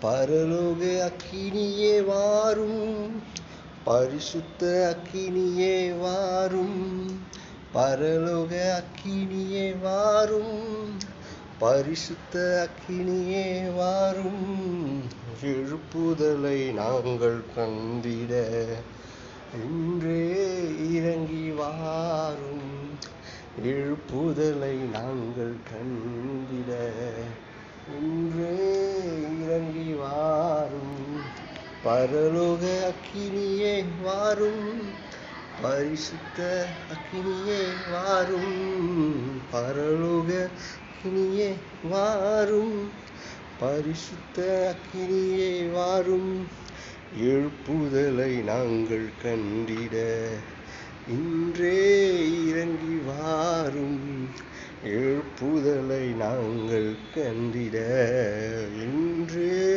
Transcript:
பரலோக அக்கினியே வாரும், பரிசுத்த அக்கினியே வாரும். பரலோக அக்கினியே வாரும், பரிசுத்த அக்கினியே வாரும். எழுப்புதலை நாங்கள் கண்டிட இன்றே இறங்கி வாரும். எழுப்புதலை நாங்கள் கண்டிட இன்றே இறங்கி வாரும். பரலோக அக்கினியே வாரும், பரிசுத்த அக்கினியே வாரும். பரலோக அக்கினியே வாரும், பரிசுத்த அக்கினியே வாரும். எழுப்புதலை நாங்கள் கண்டிட இன்றே இறங்கி வாரும். எழுப்புதலை நாங்கள் கண்டிட இன்றே